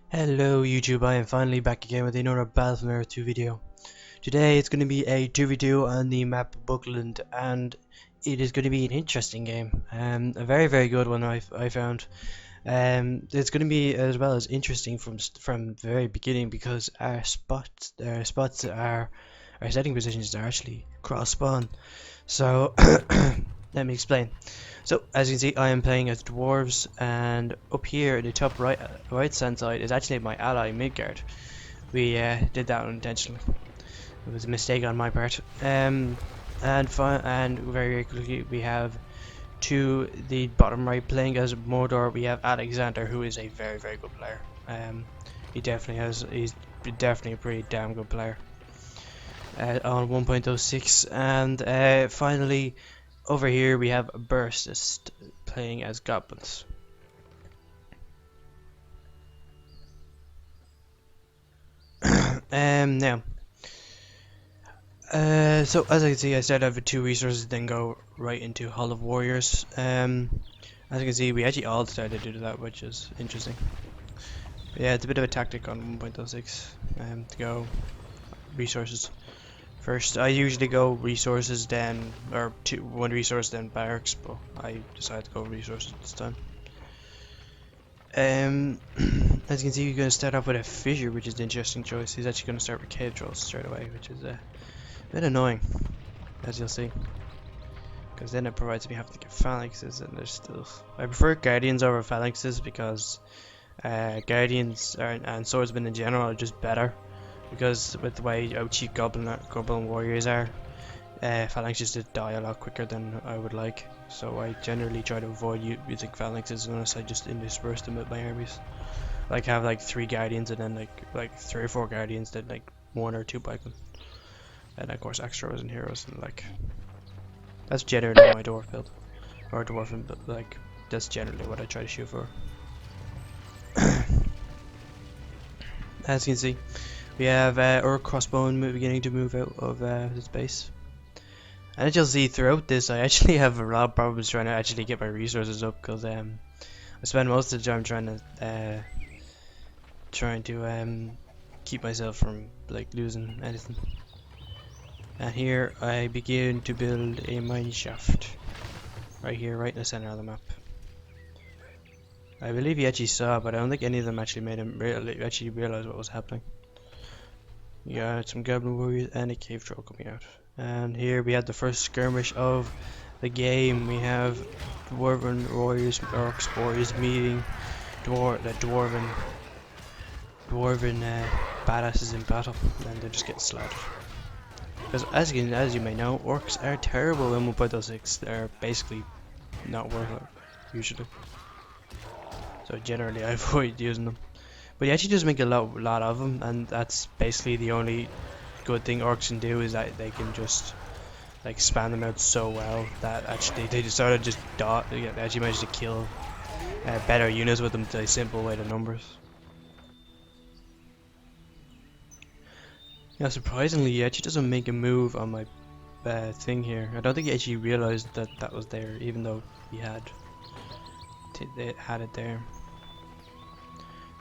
Hello YouTube, I am finally back again with another BFME2 video. Today it's going to be a 2v2 on the map Buckland, and it is going to be an interesting game. A very good one I found. It's going to be as well as interesting from the very beginning because our setting positions are actually cross spawn. So let me explain. So as you can see, I am playing as dwarves, and up here in the top right hand side is actually my ally Midgard. We did that unintentionally. It was a mistake on my part. And very quickly we have to the bottom right playing as Mordor. We have Alexander, who is a very good player. He's definitely a pretty damn good player. On 1.06, and finally over here we have Burstist playing as goblins. Now, so as I can see, I started out with 2 resources, then go right into Hall of Warriors. As you can see, we actually all decided to do that, which is interesting. But yeah, it's a bit of a tactic on 1.06 to go resources first. I usually go resources, then one resource, then barracks, but I decided to go resources this time. As you can see, you're going to start off with a fissure, which is the interesting choice. He's actually going to start with cave trolls straight away, which is a bit annoying, as you'll see, because then it provides me having to get phalanxes, and there's still. I prefer guardians over phalanxes because guardians and swordsmen in general are just better. Because with the way how cheap goblin warriors are, phalanxes just die a lot quicker than I would like. So I generally try to avoid using phalanxes unless I just intersperse them with my armies. Like have like 3 guardians and then like 3 or 4 guardians, then like 1 or 2 pikemen, and of course extras and heroes, and like that's generally my dwarf build, or dwarven, but like that's generally what I try to shoot for. As you can see, we have our crossbone beginning to move out of his base. And as you'll see throughout this, I actually have a lot of problems trying to actually get my resources up, because I spend most of the time trying to keep myself from like losing anything. And here I begin to build a mine shaft right here, right in the center of the map. I believe he actually saw, but I don't think any of them actually made him actually realize what was happening. We got some goblin warriors and a cave troll coming out. And here we have the first skirmish of the game. We have dwarven warriors, orcs warriors meeting the dwarven badasses in battle, and they're just getting slaughtered. Because as you may know, orcs are terrible in 1.06. They're basically not worth it usually. So generally I avoid using them. But you actually just make a lot of them, and that's basically the only good thing orcs can do, is that they can just like spam them out so well that actually they just sort of just they actually manage to kill better units with them to a simple way to numbers. Yeah, surprisingly, he actually doesn't make a move on my thing here. I don't think he actually realized that that was there, even though he had it there.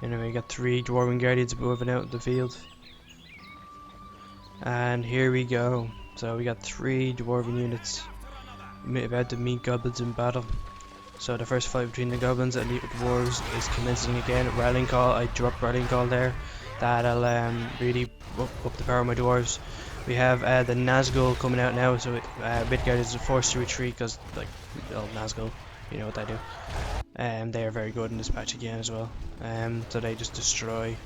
Anyway, we got 3 dwarven guardians moving out in the field. And here we go. So we got 3 dwarven units about to meet goblins in battle. So the first fight between the goblins and the dwarves is commencing again. Rallying call, I dropped rallying call there. That'll really up the power of my dwarves. We have the Nazgul coming out now, so Midgard is forced to retreat because, like, Nazgul, you know what they do. They are very good in this patch again as well. So they just destroy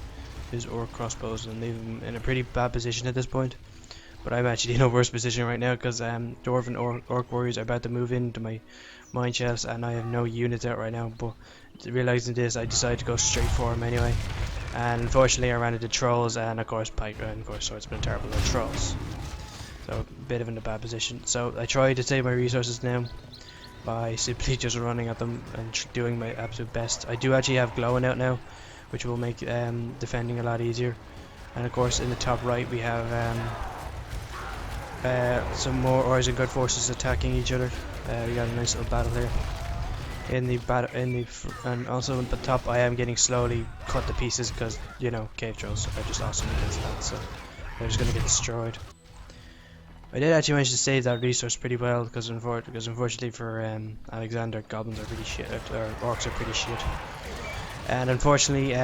his orc crossbows and leave him in a pretty bad position at this point. But I'm actually in a worse position right now because dwarven orc warriors are about to move into my mine shafts, and I have no units out right now. But realizing this, I decided to go straight for him anyway. And unfortunately, I ran into trolls, and of course pike, and of course swordsmen terrible at trolls. So a bit of in a bad position. So I try to save my resources now by simply just running at them and doing my absolute best. I do actually have glowing out now, which will make defending a lot easier. And of course in the top right we have some more Orzengard forces attacking each other. We got a nice little battle here. and also at the top I am getting slowly cut to pieces because, you know, cave trolls are just awesome against that, so they're just gonna get destroyed. I did actually manage to save that resource pretty well because unfortunately for Alexander, goblins are pretty shit, or orcs are pretty shit. And unfortunately,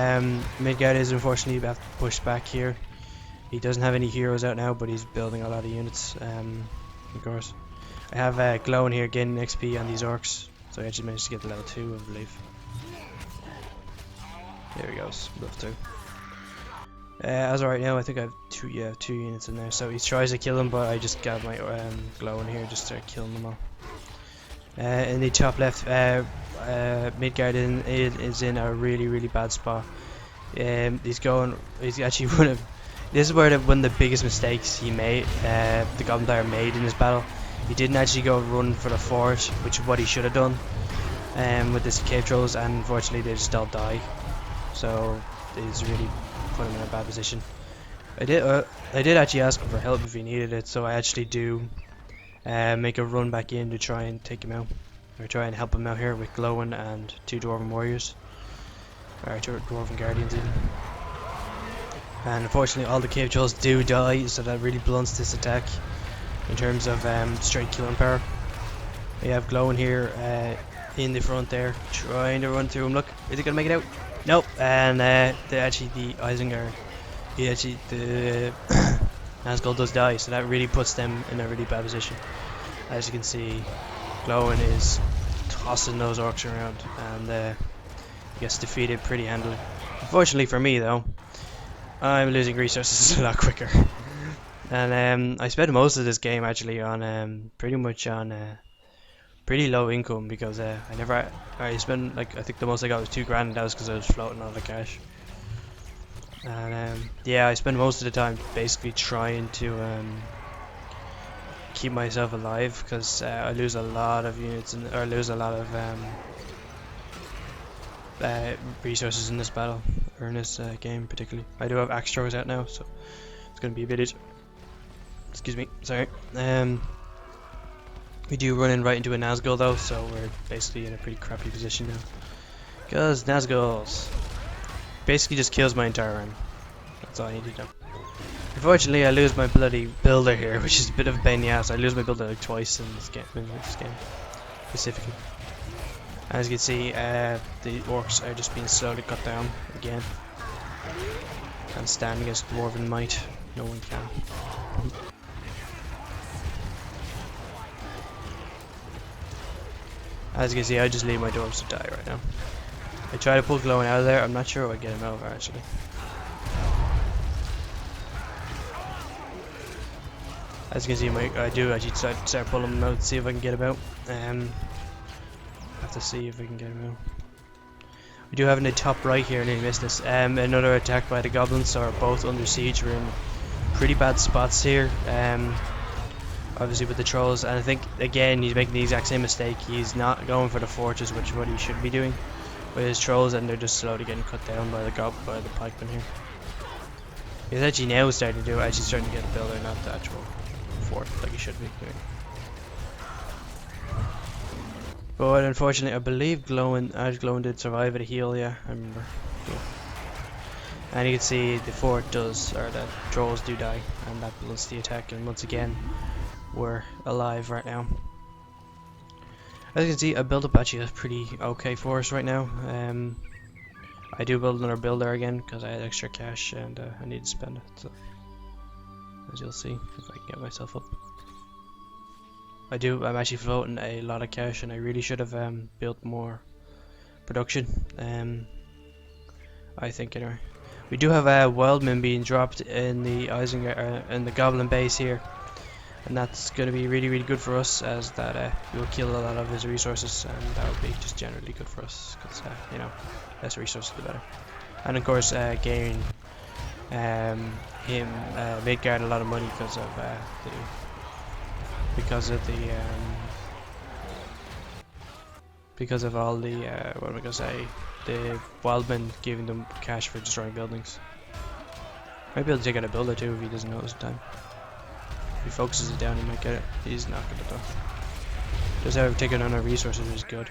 Midgard is unfortunately about to push back here. He doesn't have any heroes out now, but he's building a lot of units, of course. I have Glow in here gaining XP on these orcs, so I actually managed to get to level 2, I believe. There he goes, level 2. As of right now, I think I have two units in there. So he tries to kill him, but I just got my Glow in here, just start killing them all. In the top left, Midgard is in a really bad spot. He's actually this is where one of the biggest mistakes he made, the Goblin Player made in this battle. He didn't actually go run for the fort, which is what he should have done, with this cave trolls, and unfortunately they just all die. So he's really put him in a bad position. I did actually ask him for help if he needed it, so I actually do make a run back in to try and take him out, or try and help him out here with Glowing and 2 Dwarven Warriors, or 2 Dwarven Guardians even. And unfortunately all the cave trolls do die, so that really blunts this attack in terms of straight killing power. We have Glowing here in the front there, trying to run through him. Look, is he gonna make it out? Nope. And the Isinger, the Nazgul does die, so that really puts them in a really bad position. As you can see, Glowing is tossing those orcs around, and gets defeated pretty handily. Unfortunately for me though, I'm losing resources a lot quicker. And I spent most of this game actually on pretty much on pretty low income, because I spent, like, I think the most I got was 2 grand, and that was because I was floating all the cash. And yeah, I spend most of the time basically trying to keep myself alive, because I lose a lot of units, or lose a lot of resources in this battle, or in this game particularly. I do have axe throwers out now, so it's going to be a bit easier. Excuse me, sorry. We do run in right into a Nazgul though, so we're basically in a pretty crappy position now. Because Nazguls basically just kills my entire army. That's all I need to know. Unfortunately, I lose my bloody builder here, which is a bit of a pain in the ass. I lose my builder like twice in this game specifically. As you can see, the orcs are just being slowly cut down again. Can't stand against Dwarven might. No one can. As you can see, I just leave my dwarves to die right now. I try to pull Glowing out of there. I'm not sure I get him over actually. As you can see, I do actually start pulling him out to see if I can get him out. Have to see if I can get him out. We do have in the top right here, and I missed this. Another attack by the goblins, so we're both under siege. We're in pretty bad spots here. Obviously with the trolls, and I think again he's making the exact same mistake. He's not going for the fortress, which is what he should be doing with his trolls, and they're just slowly getting cut down by the pikemen here. He's actually now starting to do it, actually starting to get a builder, not the actual fort like he should be doing. But unfortunately, I believe Glowing did survive at a heal. Yeah, I remember. Yeah. And you can see the fort does, or the trolls do die, and that blunts the attack. And once again, we're alive right now. As you can see, I built up actually a pretty okay forest right now. I do build another builder again because I had extra cash and I need to spend it. So, as you'll see, if I can get myself up. I'm actually floating a lot of cash, and I really should have built more production. I think anyway. We do have Wildman being dropped in the in the Goblin base here. And that's going to be really good for us, as that will kill a lot of his resources, and that would be just generally good for us, because you know, less resources the better. And of course, gain Midgard a lot of money because of all the what am I gonna say, the wildmen giving them cash for destroying buildings. Might be able to take out a builder too if he doesn't notice the time. If he focuses it down, he might get it. He's not good at all. Just have taken on our resources is good.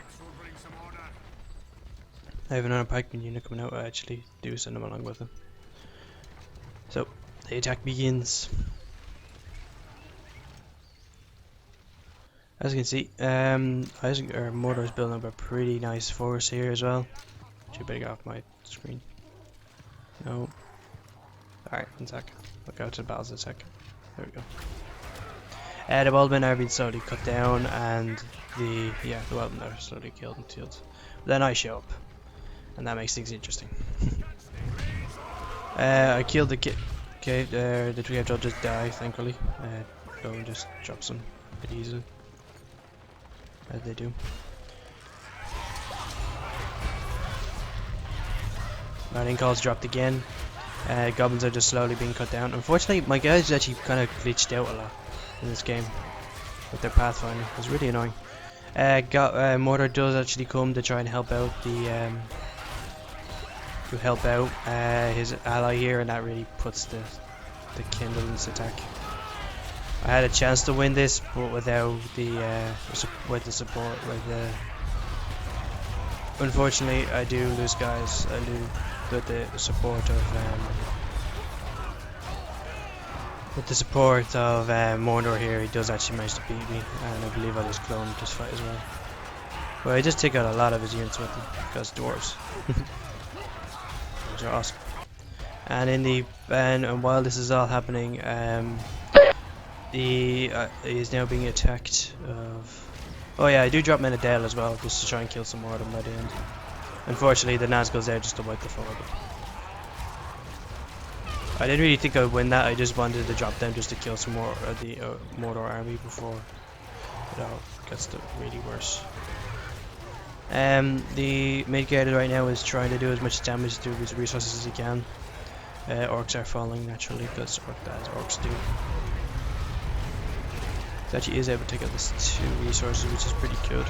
I have another pikeman unit coming out. I actually do send them along with them. So the attack begins. As you can see, Mordor's building up a pretty nice force here as well. Should better get off my screen. No. Alright, 1 sec. Look out to the battles in a sec. There we go. The wildmen are being slowly cut down, and the wildmen are slowly killed and killed. Then I show up, and that makes things interesting. I killed the kid. Okay, the 3 judges die, thankfully. Go just drops them a bit easily, as they do. Lightning calls dropped again. Goblins are just slowly being cut down. Unfortunately, my guys actually kind of glitched out a lot in this game with their pathfinding. It was really annoying. Mordor does actually come to try and help out his ally here, and that really puts the kindle in this attack. I had a chance to win this, but without the support. Unfortunately, I do lose guys. I lose with the support of Mordor here. He does actually manage to beat me, and I believe I just cloned this fight as well. But I just take out a lot of his units with him because dwarves. Those are awesome. And while this is all happening, he is now being attacked. Oh yeah, I do drop Menadel as well, just to try and kill some more of them by the end. Unfortunately, the Nazgul's there just to wipe the forward. I didn't really think I would win that. I just wanted to drop them just to kill some more of the Mordor army before it all gets to really worse. The Midgard right now is trying to do as much damage to his resources as he can. Orcs are falling naturally because as orcs do. He actually is able to take out this 2 resources, which is pretty good.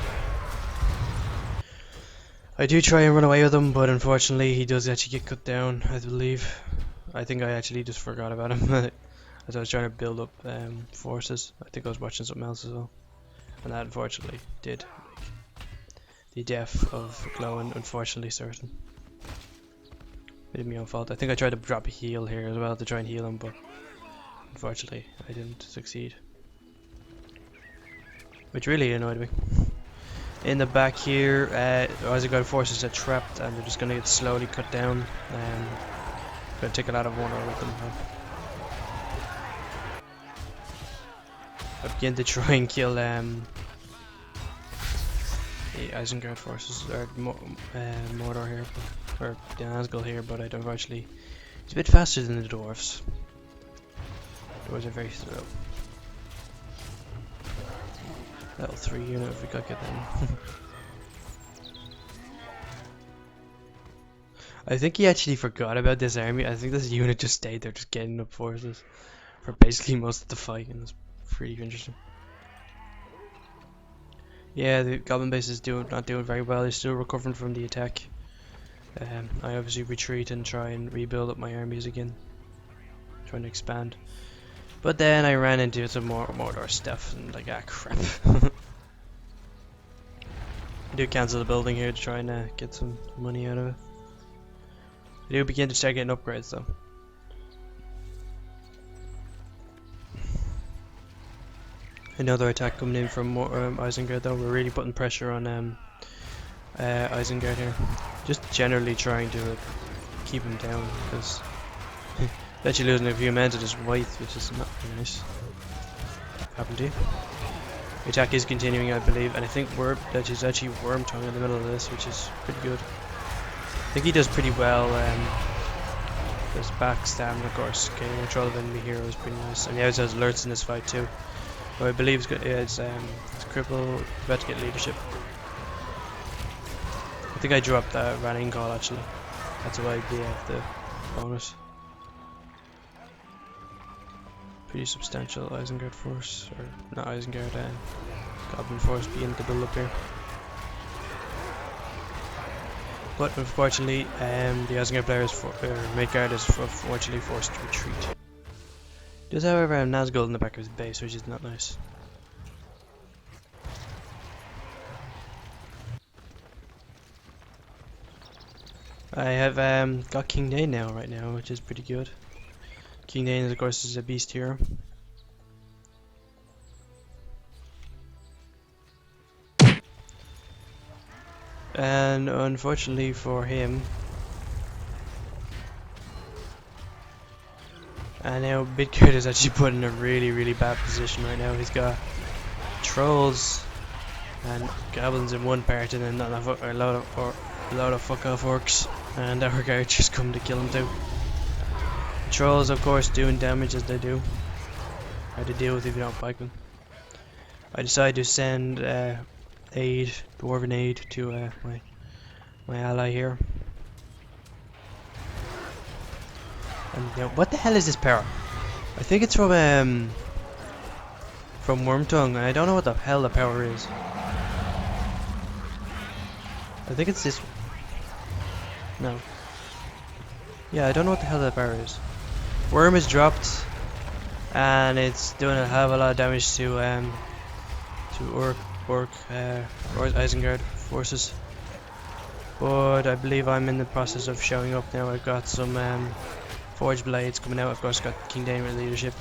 I do try and run away with him, but unfortunately he does actually get cut down, I believe. I think I actually just forgot about him as I was trying to build up forces. I think I was watching something else as well, and that unfortunately did make the death of Glowin unfortunately certain. It was my own fault. I think I tried to drop a heal here as well to try and heal him, but unfortunately I didn't succeed, which really annoyed me. In the back here, Isengard forces are trapped, and they're just going to get slowly cut down. Going to take a lot of Mordor with them. I begin to try and kill the Isengard forces, or Mordor here, or the Nazgul here, but I don't actually. It's a bit faster than the dwarves. Dwarves are very slow. Level 3 unit if we could get them. I think he actually forgot about this army. I think this unit just stayed there just getting up forces for basically most of the fight, and it's pretty interesting. Yeah, the goblin base is not doing very well. He's still recovering from the attack. I obviously retreat and try and rebuild up my armies again, trying to expand. But then I ran into some more Mordor stuff and like, ah crap. I do cancel the building here to try and get some money out of it. I do begin to start getting upgrades though. Another attack coming in from Isengard though. We're really putting pressure on Isengard here. Just generally trying to keep him down because actually losing a few men to this white, which is not very nice. Happened to you. The attack is continuing, I believe, and I think that is actually Wormtongue in the middle of this, which is pretty good. I think he does pretty well. There's backstabbing, of course. Getting control of enemy hero is pretty nice, and he also has alerts in this fight too. But I believe it's cripple, about to get leadership. I think I dropped that running call actually. That's why I have the bonus. Pretty substantial Isengard force, or not Isengard, Goblin force beginning to build up here. But unfortunately, the Isengard players, Midgard is unfortunately forced to retreat. Does however have Nazgul in the back of his base, which is not nice. I have got King Dane now, right now, which is pretty good. King Dane, of course, is a beast hero. And unfortunately for him, and now Bidkurt is actually put in a really bad position right now. He's got trolls and goblins in one part, and then a lot of fuck off orcs, and our archers come to kill him too. Trolls, of course, doing damage as they do. Hard to deal with if you don't fight them. I decided to send aid, dwarven aid, to my ally here. And now, what the hell is this power? I think it's from Wormtongue. I don't know what the hell the power is. I think it's this. No. Yeah, I don't know what the hell that power is. Worm is dropped, and it's doing a hell of a lot of damage to Isengard forces. But I believe I'm in the process of showing up now. I've got some forged blades coming out. Of course, got King Dane with leadership,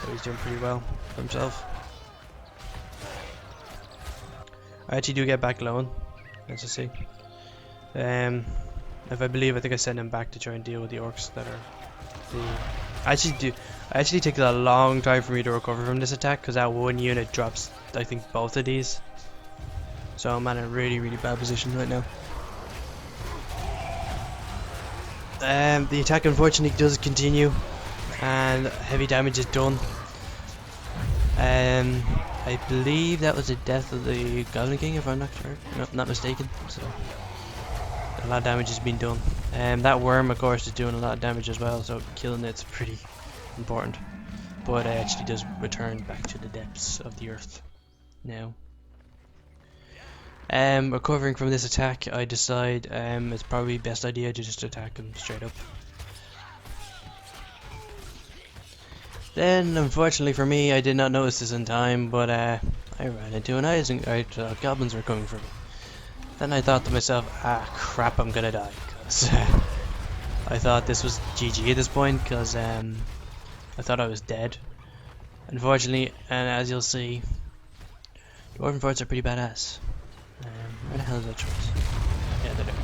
so he's doing pretty well for himself. I actually do get back loan, as you see. If I believe, I think I sent him back to try and deal with the orcs that are I actually take a long time for me to recover from this attack, because that one unit drops, I think, both of these. So I'm in a really bad position right now. The attack unfortunately does continue, and heavy damage is done. I believe that was the death of the Goblin King, if I'm not mistaken. So a lot of damage has been done. That worm, of course, is doing a lot of damage as well, so killing it's pretty important. But it actually does return back to the depths of the earth now. Recovering from this attack, I decide it's probably best idea to just attack him straight up. Then, unfortunately for me, I did not notice this in time, but I ran into an Isengard. Goblins were coming for me. Then I thought to myself, ah crap, I'm gonna die, because I thought this was GG at this point, because I thought I was dead. Unfortunately, and as you'll see, Dwarven forts are pretty badass. Where the hell is that choice? Yeah, they're there.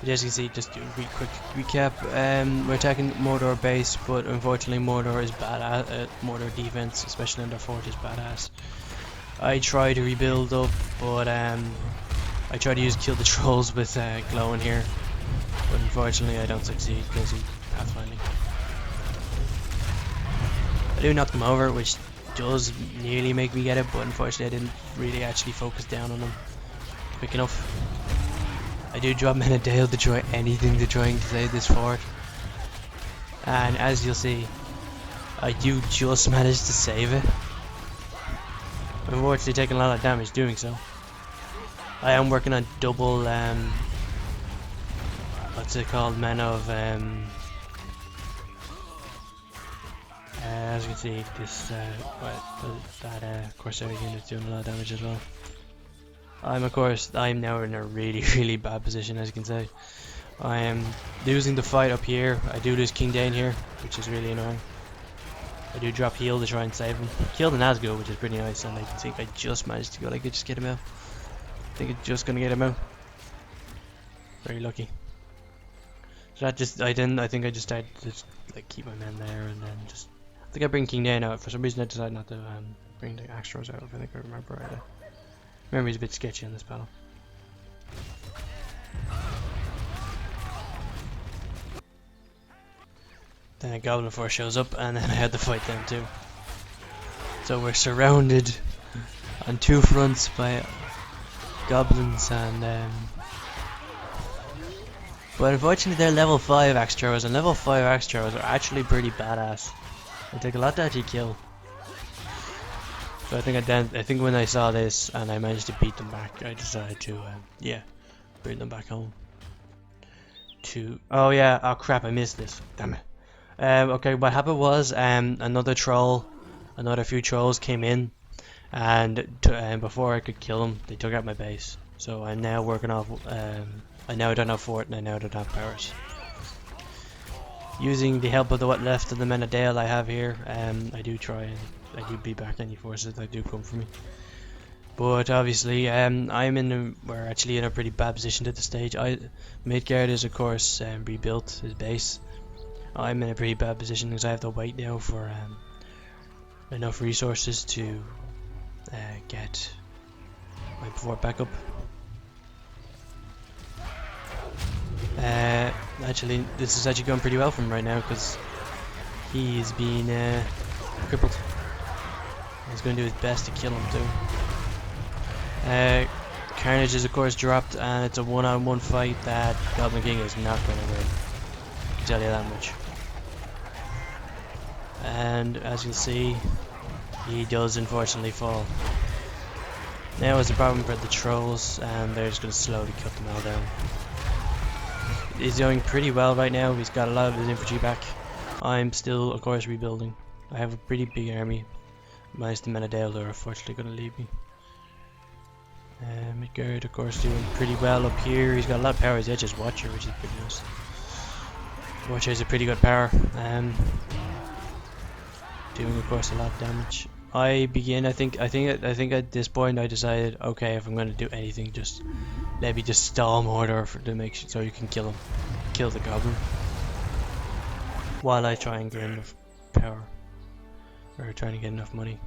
But as you can see, just do a quick recap, we're attacking Mordor base, but unfortunately Mordor is bad at Mordor defense, especially in their fort is badass. I try to rebuild up, but I try to kill the trolls with glow in here, but unfortunately I don't succeed because he pathfinding. I do knock them over, which does nearly make me get it, but unfortunately I didn't really actually focus down on them quick enough. I do drop Men of Dale to try anything to try and save this fort, and as you'll see, I do just manage to save it. I'm unfortunately taking a lot of damage doing so. I am working on double what's it called, Men of as you can see, this Corsair unit is doing a lot of damage as well. I'm now in a really bad position, as you can see. I am losing the fight up here. I do lose King Dane here, which is really annoying. I do drop heal to try and save him. Killed an Nazgul, which is pretty nice, and I think I just managed to go like just get him out. I think it's just gonna get him out. Very lucky. So that just I think I just started to just like keep my men there, and then just I think I bring King Dane out. For some reason I decided not to bring the Astros out, if I think I remember right. Memory's a bit sketchy in this battle. Then a Goblin Force shows up, and then I had to fight them too. So we're surrounded on two fronts by goblins, and but unfortunately they're level 5 axe throwers, and level 5 axe throwers are actually pretty badass. They take a lot to actually kill. So I think when I saw this and I managed to beat them back, I decided to bring them back home. Oh yeah, oh crap, I missed this. Damn it. Okay, what happened was another few trolls came in, and before I could kill them, they took out my base. So I'm now working off, I now don't have fort and I now don't have powers. Using the help of the what left of the men of Dale I have here, I do try and I do beat back any forces that do come for me. But obviously, we're actually in a pretty bad position at this stage. Midgard is of course rebuilt his base. I'm in a pretty bad position because I have to wait now for enough resources to get my fort back up. Actually, this is actually going pretty well for him right now because he's been crippled. He's going to do his best to kill him too. Carnage is of course dropped, and it's a one-on-one fight that Goblin King is not going to win. I can tell you that much. And as you'll see, he does unfortunately fall. Now is the problem for the trolls, and they're just going to slowly cut them all down. He's doing pretty well right now. He's got a lot of his infantry back. I'm still, of course, rebuilding. I have a pretty big army, minus the men of Dale are unfortunately going to leave me. Midgard, of course, doing pretty well up here. He's got a lot of power. His edge is Watcher, which is pretty nice. Watcher is a pretty good power. Doing, of course, a lot of damage. I think at this point I decided, okay, if I'm going to do anything, just maybe just stall Mordor to make sure so you can kill the goblin, while I try and get enough power, or trying to get enough money.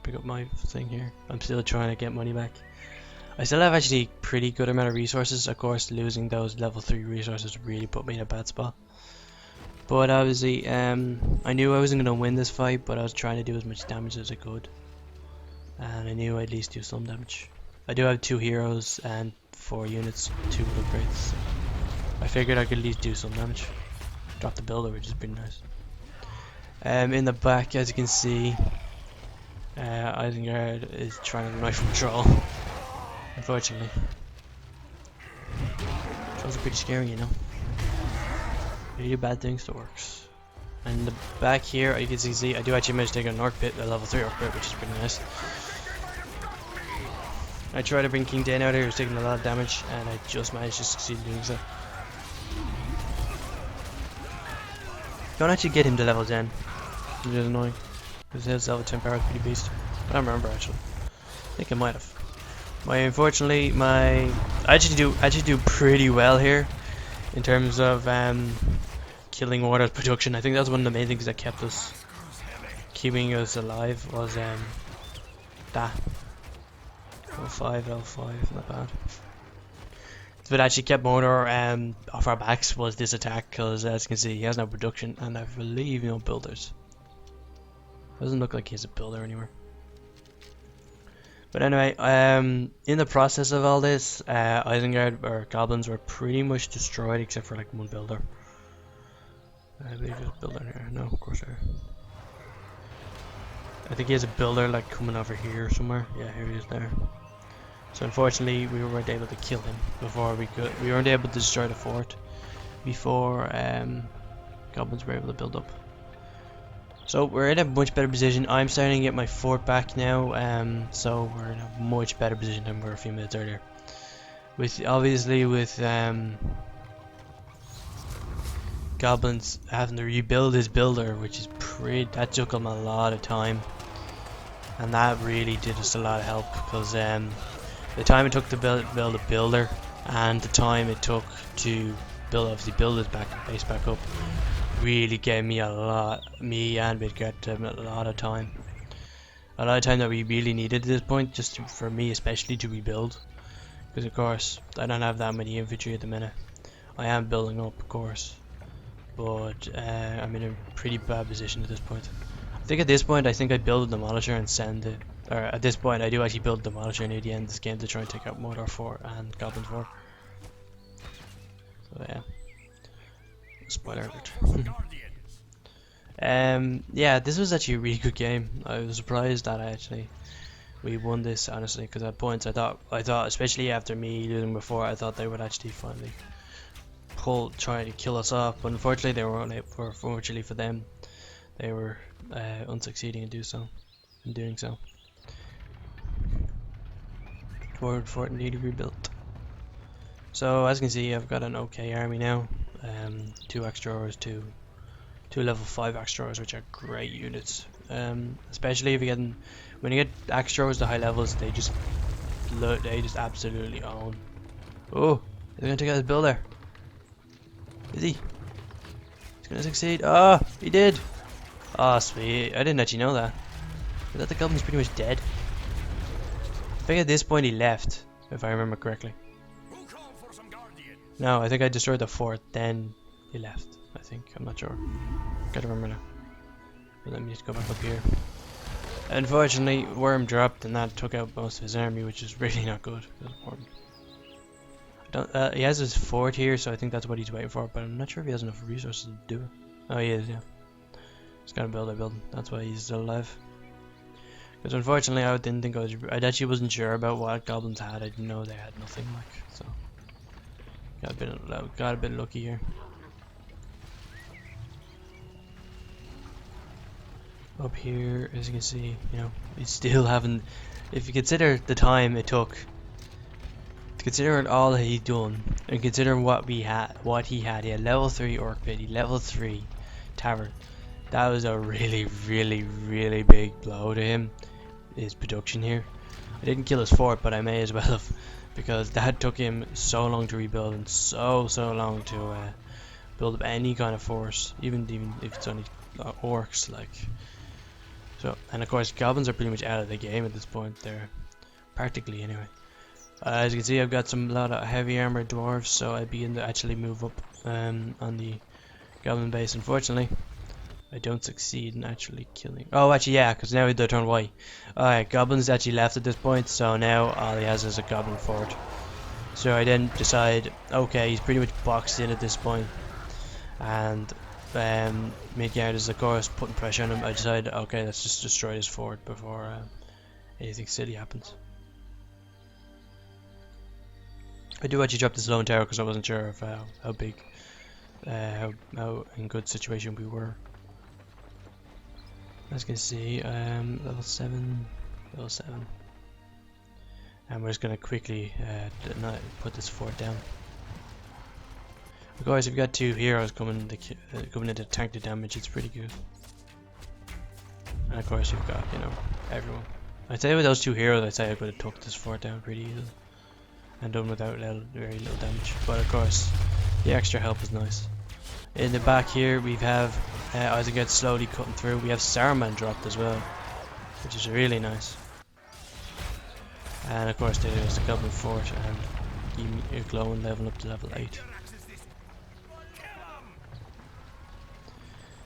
Pick up my thing here. I'm still trying to get money back. I still have actually pretty good amount of resources. Of course, losing those level 3 resources really put me in a bad spot. But obviously, I knew I wasn't going to win this fight, but I was trying to do as much damage as I could. And I knew I'd at least do some damage. I do have 2 heroes and 4 units, 2 upgrades. I figured I could at least do some damage. Drop the builder, which is pretty nice. In the back, as you can see, Isengard is trying to knife him troll. Unfortunately. Trolls are pretty scary, you know. They do bad things to orcs. And the back here, you can see I do actually manage to take an orc pit, a level 3 orc pit, which is pretty nice. I tried to bring King Dane out here, he was taking a lot of damage, and I just managed to succeed in doing so. Don't actually get him to level 10, which is annoying, because his level 10 power is pretty beast. I don't remember actually. I think I might have. Unfortunately, I actually do pretty well here in terms of killing water's production. I think that's one of the main things that keeping us alive was that. L5, not bad. What actually kept Mordor off our backs was this attack, because as you can see, he has no production, and I believe no builders. Doesn't look like he has a builder anywhere. But anyway, in the process of all this, Isengard, or goblins, were pretty much destroyed except for like one builder. I believe there's a builder here. No, of course there. I think he has a builder like coming over here somewhere. Yeah, here he is there. So unfortunately, we weren't able to kill him before we could. We weren't able to destroy the fort before goblins were able to build up. So we're in a much better position. I'm starting to get my fort back now, so we're in a much better position than we were a few minutes earlier. Obviously with goblins having to rebuild his builder, which is that took him a lot of time, and that really did us a lot of help, because the time it took to build a builder and the time it took to build his base back up really gave me and Midgard a lot of time that we really needed at this point, for me especially, to rebuild, because of course I don't have that many infantry at the minute. I am building up, of course, but I'm in a pretty bad position at this point. I think at this point I'd build a demolisher and send it, or at this point I do actually build a demolisher near the end of this game to try and take out Mordor 4 and Goblin 4. So yeah. Spoiler alert. Yeah, this was actually a really good game. I was surprised that we won this, honestly, because at points I thought especially after me losing before, I thought they would actually finally try to kill us off, but unfortunately they were unable. Fortunately for them, they were unsucceeding in doing so. Dwarven fort needed rebuilt. So as you can see, I've got an okay army now. 2 extras, two level 5 extras, which are great units. Especially if you get when you get extras to high levels, they just absolutely own. Oh, they're gonna take out his builder. Is he? He's gonna succeed. Ah, he did. Ah, sweet. I didn't actually know that. I thought the goblin's pretty much dead. I think at this point he left, if I remember correctly. No, I think I destroyed the fort, then he left. I think. I'm not sure. Gotta remember now. But let me just go back up here. Unfortunately, Worm dropped and that took out most of his army, which is really not good. He has his fort here, so I think that's what he's waiting for, but I'm not sure if he has enough resources to do it. Oh, he is, yeah. He's gotta build a building. That's why he's still alive. Because unfortunately, I didn't think I actually wasn't sure about what goblins had. I didn't know they had nothing, like, so. Got a bit lucky here. Up here, as you can see, you know, we still haven't. If you consider the time it took, considering all that he'd done, and considering what he had, he had level 3 orc pit, level 3 tavern. That was a really, really, really big blow to him. His production here. I didn't kill his fort, but I may as well have, because that took him so long to rebuild and so long to build up any kind of force, even if it's only orcs, like. So, and of course, goblins are pretty much out of the game at this point. They're practically anyway. As you can see, I've got a lot of heavy armored dwarves, so I begin to actually move up on the goblin base. Unfortunately, I don't succeed in actually killing. Oh, actually, yeah, because now they turn white. Alright, goblins actually left at this point, so now all he has is a goblin fort. So I then decide, okay, he's pretty much boxed in at this point, and Midgard is of course putting pressure on him. I decided, okay, let's just destroy this fort before anything silly happens. I do actually drop this lone tower because I wasn't sure of how big, how in good situation we were. As you can see, level 7, and we're just gonna quickly put this fort down. Of course, if you've got 2 heroes coming in to tank the damage, it's pretty good. And of course, you've got, you know, everyone. I'd say with those 2 heroes, I'd say I could have took this fort down pretty easily and done without very little damage. But of course, the extra help is nice. In the back here, we have Isengard slowly cutting through. We have Saruman dropped as well, which is really nice. And of course, there's the Goblin Fort and Glowing level up to level 8.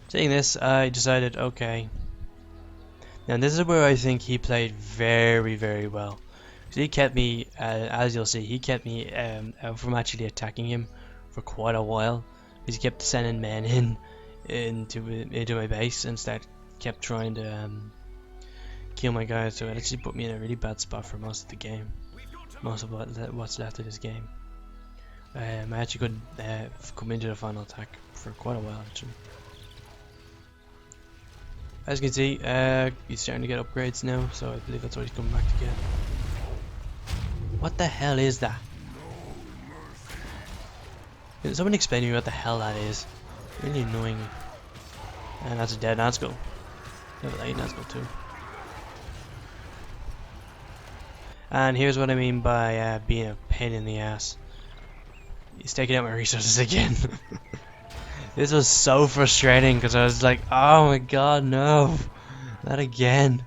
Seeing this, I decided, okay. Now this is where I think he played very, very well. So he kept me, as you'll see, he kept me out from actually attacking him for quite a while. Because he kept sending men into my base and kept trying to kill my guys. So it actually put me in a really bad spot for most of the game. Most of what's left of this game. I actually couldn't come into the final attack for quite a while actually. As you can see, he's starting to get upgrades now, so I believe that's what he's coming back to get. What the hell is that? Can someone explain to me what the hell that is? Really annoying. And that's a dead Nazgul. Level 8 Nazgul too. And here's what I mean by being a pain in the ass. He's taking out my resources again. This was so frustrating because I was like, oh my god, no, not again.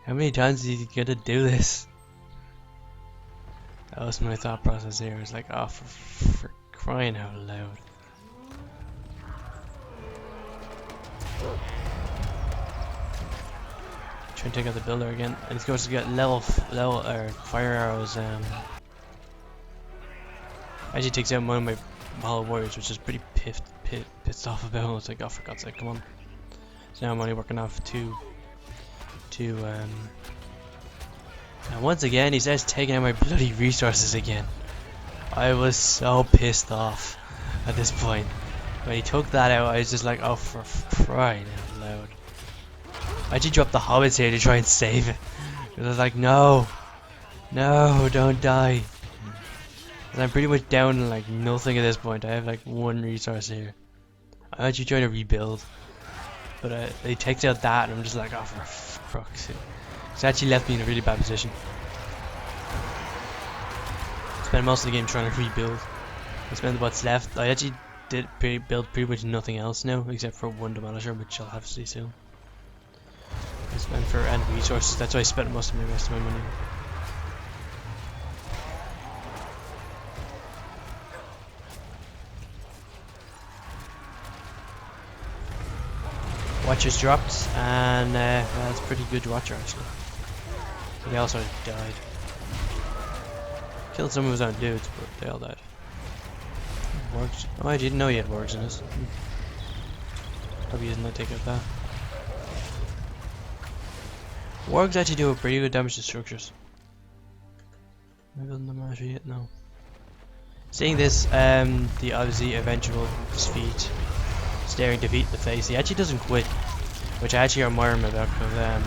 How many times is he gonna do this? That was my thought process here. I was like, oh, for crying out loud. Trying to take out the builder again, and of course we got level fire arrows. Actually takes out one of my Hollow Warriors, which is pretty pissed off about. I was like, oh, for God's sake, come on. So now I'm only working off two. And once again, he starts taking out my bloody resources again. I was so pissed off at this point. When he took that out, I was just like, oh, for crying out loud. I actually dropped the hobbits here to try and save it. Because I was like, no, don't die. And I'm pretty much down to like nothing at this point. I have like one resource here. I'm actually trying to rebuild, but they takes out that, and I'm just like, oh, for fuck's sake. It's actually left me in a really bad position. Spent most of the game trying to rebuild. I spent what's left. I actually did build pretty much nothing else now, except for one demolisher, which I'll have to see soon. I spent for end resources. That's why I spent most of the rest of my money. Watchers dropped, and well, it's a pretty good watcher actually. He also died. Killed some of his own dudes, but they all died. Works. Oh, I didn't know he had works in this. Probably isn't take out that. Wargs actually do a pretty good damage to structures. Maybe I'm not actually yet. No. Seeing this, the obviously eventual defeat, staring defeat in the face. He actually doesn't quit, which I actually admire him about, because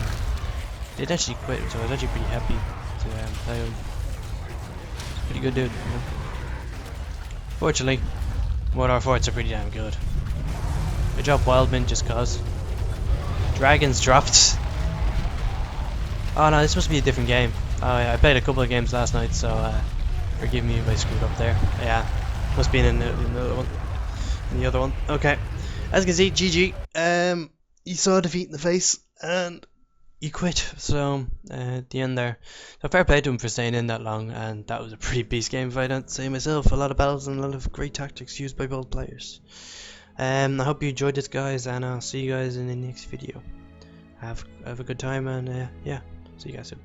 he did actually quit, so I was actually pretty happy to play him. Pretty good dude. You know? Fortunately, one of our forts are pretty damn good. Good job, Wildman, just cause. Dragons dropped. Oh no, this must be a different game. Oh yeah, I played a couple of games last night, so forgive me if I screwed up there. Yeah, must be in another one. In the other one. Okay. As you can see, GG. You saw a defeat in the face, and you quit. So, at the end there. So fair play to him for staying in that long, and that was a pretty beast game if I don't say myself. A lot of battles and a lot of great tactics used by both players. I hope you enjoyed this, guys, and I'll see you guys in the next video. Have a good time, and yeah, see you guys soon.